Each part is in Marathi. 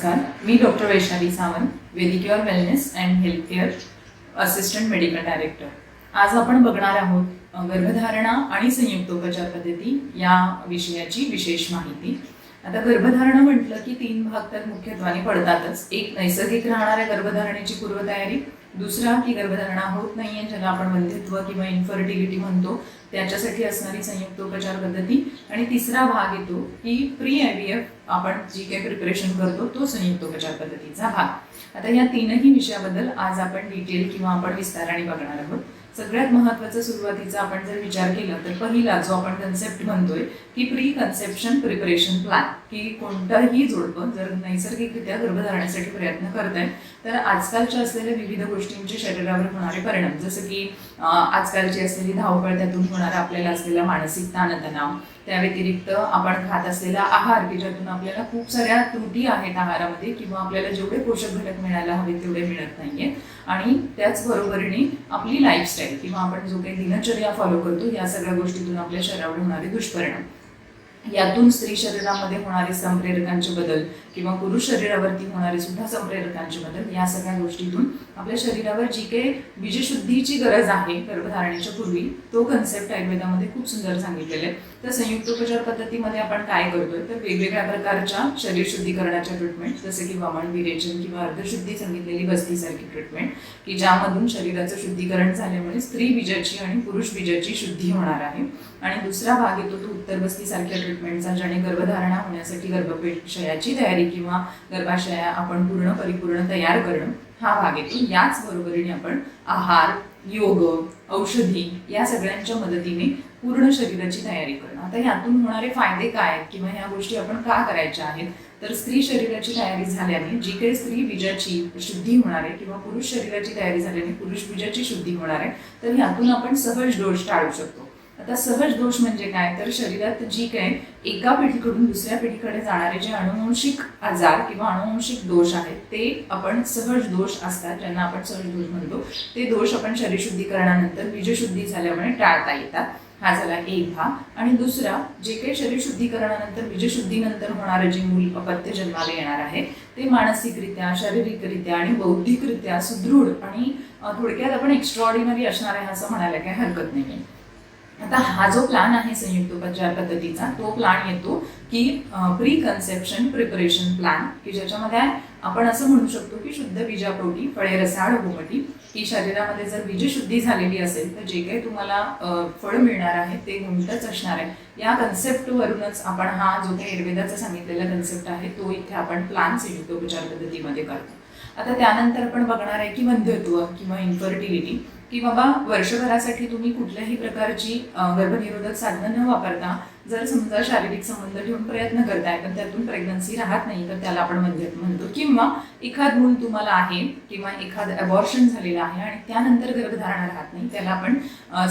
नमस्कार, मी doctor Vaishali Sawant, Vedicure wellness and health care assistant medical director. आज आपण बघणार आहोत गर्भधारणा आणि संयुक्तोपचार पद्धती या विषयाची विशेष माहिती. आता गर्भधारणा म्हटलं की 3 भाग तर मुख्यत्वाने पडतातच. एक नैसर्गिक राहणाऱ्या गर्भधारणेची पूर्वतयारी, दुसरा की गर्भधारणा होत नाहीये ज्याला आपण वंध्यत्व किंवा इन्फर्टिलिटी म्हणतो त्याच्यासाठी असणारी संयुक्तोपचार पद्धती, आणि तिसरा भाग येतो की प्री IVF आपण जी काही प्रिपरेशन करतो तो संयुक्तोपचार पद्धतीचा भाग. आता या तीनही विषयाबद्दल आज आपण डिटेल किंवा आपण विस्ताराने बघणार आहोत. सगळ्यात महत्त्वाचं सुरुवातीचा आपण जर विचार केला तर पहिला जो आपण कन्सेप्ट म्हणतोय की प्री कन्सेप्शन प्रिपरेशन प्लॅन, की कोणताही जोडपं जर नैसर्गिकरित्या गर्भधारणेसाठी प्रयत्न करत आहे तर आजकालच्या असलेल्या विविध गोष्टींचे शरीरावर होणारे परिणाम, जसं की आजकालची असलेली धावपळ, त्यातून होणारा आपल्याला असलेला मानसिक ताणतणाव, त्या व्यतिरिक्त आपण खात असलेला आहार की ज्यातून आपल्याला खूप साऱ्या त्रुटी आहेत आहारामध्ये किंवा आपल्याला जेवढे पोषक घटक मिळायला हवे तेवढे मिळत नाहीये, आणि त्याचबरोबरीने आपली लाईफस्टाईल किंवा आपण जो काही दिनचर्या फॉलो करतो या सगळ्या गोष्टीतून आपल्या शरीरावर होणारे दुष्परिणाम, यातून स्त्री शरीरामध्ये होणारे संप्रेरकांचे बदल किंवा पुरुष शरीरावरती होणारे सुद्धा संप्रेरकांचे बदल, या सगळ्या गोष्टीतून आपल्या शरीरावर जी काही बीजशुद्धीची गरज आहे गर्भधारणेच्या पूर्वी, तो कन्सेप्ट आयुर्वेदामध्ये खूप सुंदर सांगितलेला आहे. तर संयुक्तोपचार पद्धतीमध्ये आपण काय करतोय तर वेगवेगळ्या प्रकारच्या शरीर शुद्धीकरणाच्या ट्रीटमेंट, जसे की वमन, विरेचन किंवा अर्धशुद्धी सांगितलेली बस्तीसारखी ट्रीटमेंट, की ज्यामधून शरीराचं शुद्धीकरण झाल्यामुळे स्त्री बीजाची आणि पुरुष बीजाची शुद्धी होणार आहे. आणि दुसरा भाग येतो तो उत्तर बस्तीसारख्या ट्रीटमेंटचा, ज्याने गर्भधारणा होण्यासाठी गर्भपेशयाची तयारी किंवा गर्भाशया आपण परिपूर्ण तयार करणं हा भाग येतो. याच बरोबरीने आपण आहार, योग, औषधी या सगळ्यांच्या मदतीने पूर्ण शरीराची तयारी करणं. आता यातून होणारे फायदे काय आहेत किंवा ह्या गोष्टी आपण का करायच्या आहेत, तर स्त्री शरीराची तयारी झाल्याने जी काही स्त्री बीजाची शुद्धी होणार आहे किंवा पुरुष शरीराची तयारी झाल्याने पुरुष बीजाची शुद्धी होणार आहे, तर यातून आपण सहज दोष टाळू शकतो. आता सहज दोष म्हणजे काय, तर शरीरात जी काय एका पिढीकडून दुसऱ्या पिढीकडे जाणारे जे अनुवंशिक आजार किंवा अनुवंशिक दोष आहेत ते आपण सहज दोष असतात, ज्यांना आपण सहज दोष म्हणतो, ते दोष आपण शरीर शुद्धीकरणानंतर बीजशुद्धी झाल्यामुळे टाळता येतात. हा झाला एक भाग. आणि दुसरा, जे काही शरीर शुद्धीकरणानंतर बीजशुद्धीनंतर होणारं जे मूल अपत्य जन्माला येणार आहे ते मानसिकरित्या, शारीरिकरित्या आणि बौद्धिकरित्या सुदृढ आणि थोडक्यात आपण एक्स्ट्रॉर्डिनरी असणार आहे असं म्हणायला काही हरकत नाही. आता हा जो प्लॅन आहे संयुक्तोपचार पद्धतीचा, तो प्लॅन येतो की प्री कन्सेप्शन प्रिपरेशन प्लॅन, की ज्याच्यामध्ये आपण असं म्हणू शकतो की शुद्ध बीजापोटी फळे रसाळ होमटी, की शरीरामध्ये जर बीजशुद्धी झालेली असेल तर जे काही तुम्हाला फळ मिळणार आहे ते गुंतच असणार आहे. या कन्सेप्टवरूनच आपण हा जो काही आयुर्वेदाचा सांगितलेला कन्सेप्ट आहे तो इथे आपण प्लॅन संयुक्तोपचार पद्धतीमध्ये करतो. आता त्यानंतर आपण बघणार आहे की वंध्यत्व किंवा इन्फर्टिलिटी, की बाबा वर्षभरासाठी तुम्ही कुठल्याही प्रकारची गर्भनिरोधक साधनं न वापरता जर समजा शारीरिक संबंध ठेवून प्रयत्न करताय पण त्यातून प्रेग्नन्सी राहत नाही तर त्याला आपण वंध्यत्व म्हणतो. किंवा एखाद मूल तुम्हाला आहे किंवा एखाद अबॉर्शन झालेलं आहे आणि त्यानंतर गर्भधारणा राहत नाही, त्याला आपण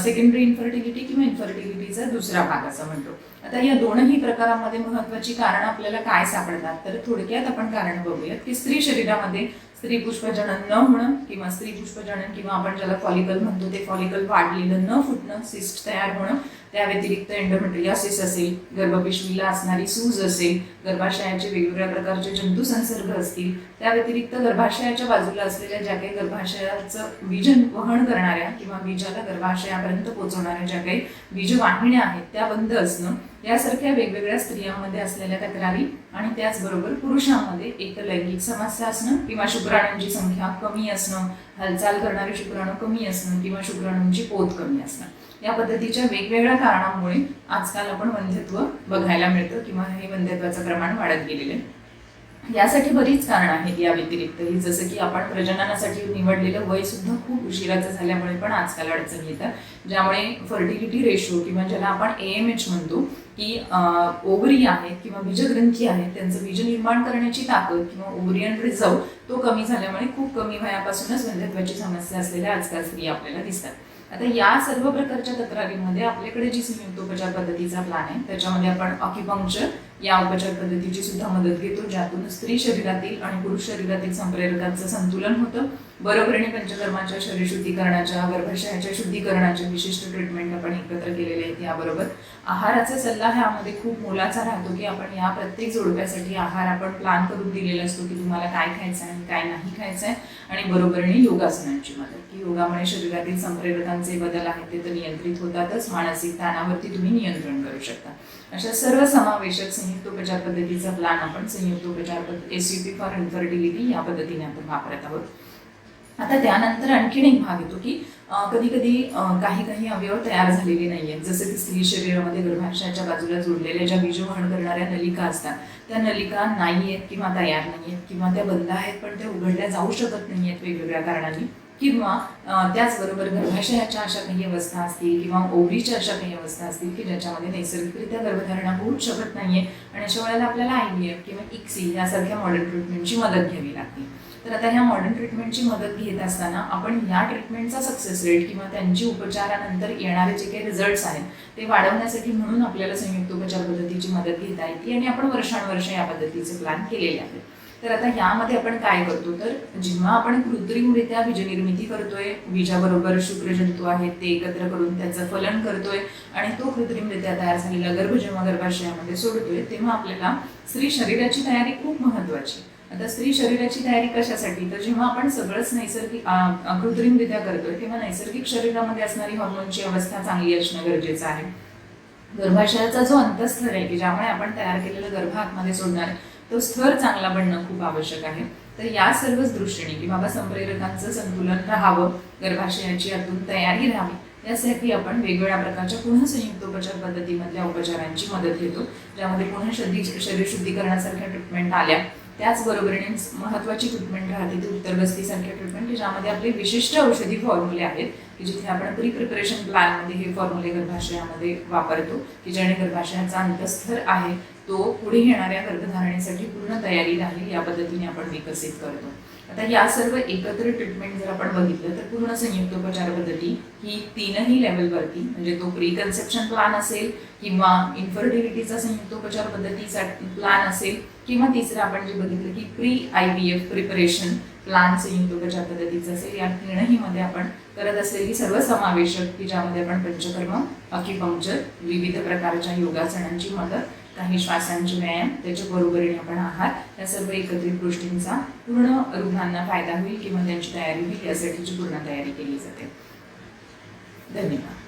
सेकंडरी इन्फर्टिलिटी किंवा इन्फर्टिलिटीचा दुसरा भाग असं म्हणतो. आता या दोनही प्रकारामध्ये महत्त्वाची कारणं आपल्याला काय सापडतात, तर थोडक्यात आपण कारण बघूयात की स्त्री शरीरामध्ये स्त्री पुष्पजनन न होणं किंवा स्त्री पुष्पजनन किंवा आपण ज्याला फॉलिकल म्हणतो ते फॉलिकल वाढलेलं न फुटणं, सिस्ट तयार होणं, त्या व्यतिरिक्त एंडोमेट्रियोसिस असेल, गर्भपिशवीला असणारी सूज असेल, गर्भाशयाचे वेगवेगळ्या प्रकारचे जंतुसंसर्ग असतील, त्या व्यतिरिक्त गर्भाशयाच्या बाजूला असलेल्या ज्या काही गर्भाशयाचं बीज वहन करणाऱ्या किंवा बीजाला गर्भाशयापर्यंत पोहोचवणाऱ्या ज्या काही बीजवाहिन्या आहेत त्या बंद असणं, यासारख्या वेगवेगळ्या स्त्रियांमध्ये असलेल्या तक्रारी, आणि त्याचबरोबर पुरुषांमध्ये एकलैंगिक समस्या असणं किंवा शुक्राणूंची संख्या कमी असणं, हालचाल करणारे शुक्राणू कमी असणं किंवा शुक्राणूंची पोत कमी असणं, या पद्धतीच्या वेगवेगळ्या कारणांमुळे आजकाल आपण वंध्यत्व बघायला मिळतं किंवा हे वंध्यत्वाचं प्रमाण वाढत गेलेलं आहे. यासाठी बरीच कारणं आहेत. या व्यतिरिक्तही जसं की आपण प्रजननासाठी निवडलेलं वय सुद्धा खूप उशिराचं झाल्यामुळे पण आजकाल अडचण येतात, ज्यामुळे फर्टिलिटी रेशो किंवा ज्याला आपण AMH म्हणतो की ओव्हरी आहेत किंवा बीजग्रंथी आहेत त्यांचं बीज निर्माण करण्याची ताकद किंवा ओव्हरियन रिझर्व तो कमी झाल्यामुळे खूप कमी वयापासूनच वंध्यत्वाची समस्या असलेल्या आजकाल स्त्री आपल्याला दिसतात. आता या सर्व प्रकारच्या तक्रारींमध्ये आपल्याकडे जी संयुक्तोपचार पद्धतीचा प्लॅन आहे त्याच्यामध्ये आपण ऑक्युपंक्चर, या उपचार पद्धतीची सुद्धा मदत घेतो, ज्यातून स्त्री शरीरातील आणि पुरुष शरीरातील संप्रेरकांचं संतुलन होतं. बरोबरीने पंचकर्माच्या, शरीर शुद्धीकरणाच्या, गर्भाशयाच्या शुद्धीकरणाच्या विशिष्ट ट्रीटमेंट आपण एकत्र केलेले आहेत. याबरोबर आहाराचा सल्ला ह्यामध्ये खूप मोलाचा राहतो, की आपण या प्रत्येक जोडप्यासाठी आहार आपण प्लॅन करून दिलेला असतो, की तुम्हाला काय खायचं आहे आणि काय नाही खायचं आहे. आणि बरोबरीने योगासनांची मदत, की योगामुळे शरीरातील संप्रेरकांचे बदल आहेत ते तर नियंत्रित होतातच, मानसिक ताणावरती तुम्ही नियंत्रण करू शकता. अशा सर्व समावेशक संयुक्तोपचार पद्धतीचा प्लॅन आपण संयुक्तोपचार SUP फॉर इन्फर्टिलिटी या पद्धतीने आपण वापरत आहोत. आता त्यानंतर आणखीन एक भाग येतो, की कधी कधी काही अवयव तयार झालेले नाही आहेत, जसं की स्त्री शरीरामध्ये गर्भाशयाच्या बाजूला जोडलेल्या ज्या बीजवहन करणाऱ्या नलिका असतात त्या नलिका नाही आहेत किंवा तयार नाही आहेत, किंवा त्या बंद आहेत पण त्या उघडल्या जाऊ शकत नाही आहेत वेगवेगळ्या कारणांनी, किंवा त्याचबरोबर गर्भाशयाच्या अशा काही अवस्था असतील किंवा ओव्हरीच्या अशा काही अवस्था असतील की ज्याच्यामध्ये नैसर्गिकरित्या गर्भधारणा होऊच शकत नाहीये, आणि अशा वेळेला आपल्याला IVF किंवा ICSI यासारख्या मॉडर्न ट्रीटमेंटची मदत घ्यावी लागते. तर आता ह्या मॉडर्न ट्रीटमेंटची मदत घेत असताना आपण या ट्रीटमेंटचा सक्सेस रेट किंवा त्यांची उपचारानंतर येणारे जे काही रिझल्ट्स आहेत ते वाढवण्यासाठी म्हणून आपल्याला संयुक्तोपचार पद्धतीची मदत घेता येते, आणि आपण वर्षानुवर्ष या पद्धतीचे प्लॅन केलेले आहेत. तर आता यामध्ये आपण काय करतो, तर जेव्हा आपण कृत्रिमरित्या बीजनिर्मिती करतोय, बीजाबरोबर शुक्रजंतू आहेत ते एकत्र करून त्याचं फलन करतोय आणि तो कृत्रिमरित्या तयार झालेला गर्भ जेव्हा गर्भाशयामध्ये सोडतोय, तेव्हा आपल्याला स्त्री शरीराची तयारी खूप महत्वाची. आता स्त्री शरीराची तयारी कशासाठी, तर जेव्हा आपण सगळंच नैसर्गिक कृत्रिमरित्या करतोय तेव्हा नैसर्गिक शरीरामध्ये असणारी हॉर्मोनची अवस्था चांगली असणं गरजेचं आहे. गर्भाशयाचा जो अंतःस्तर आहे की ज्यामुळे आपण तयार केलेलं गर्भ आतमध्ये सोडणार तो स्तर चांगला बनणं खूप आवश्यक आहे. तर या सर्वच दृष्टीने की बाबा संप्रेरकांचं संतुलन राहावं, गर्भाशयाची आतून तयारी राहावी, यासाठी आपण वेगवेगळ्या प्रकारच्या पुन्हा संयुक्तोपचार पद्धतीमधल्या उपचारांची मदत घेतो, ज्यामध्ये पुन्हा शरीर शुद्धीकरणासारख्या ट्रीटमेंट आल्या. त्याचबरोबरीने महत्त्वाची ट्रीटमेंट राहते ती उत्तरबस्तीसारख्या ट्रीटमेंट, की ज्यामध्ये आपले विशिष्ट औषधी फॉर्म्युले आहेत की जिथे आपण प्रिपरेशन प्लॅनमध्ये हे फॉर्म्युले गर्भाशयामध्ये वापरतो, की ज्याने गर्भाशयाचा अंतःस्तर आहे तो पुढे येणाऱ्या गर्भधारणेसाठी पूर्ण तयारी राहील या पद्धतीने आपण विकसित करतो. आता या सर्व एकत्र ट्रीटमेंट जर आपण बघितलं तर पूर्ण संयुक्तोपचार पद्धती ही 3ही लेवलवरती, म्हणजे तो प्री कन्सेप्शन प्लॅन असेल किंवा इन्फर्टिलिटीचा संयुक्तोपचार पद्धतीचा प्लॅन असेल, किंवा तिसरं आपण जे बघितलं की प्री IVF प्रिपरेशन प्लॅन संयुक्तोपचार पद्धतीचा असेल, या 3ही मध्ये आपण करत असलेली सर्व समावेशक की ज्यामध्ये आपण पंचकर्म, अक्युपंक्चर, विविध प्रकारच्या योगासनांची मदत, काही श्वासांचे व्यायाम, त्याच्या बरोबरीने आपण आहार, या सर्व एकत्रित गोष्टींचा पूर्ण रुग्णांना फायदा होईल किंवा त्यांची तयारी होईल यासाठीची पूर्ण तयारी केली जाते. धन्यवाद.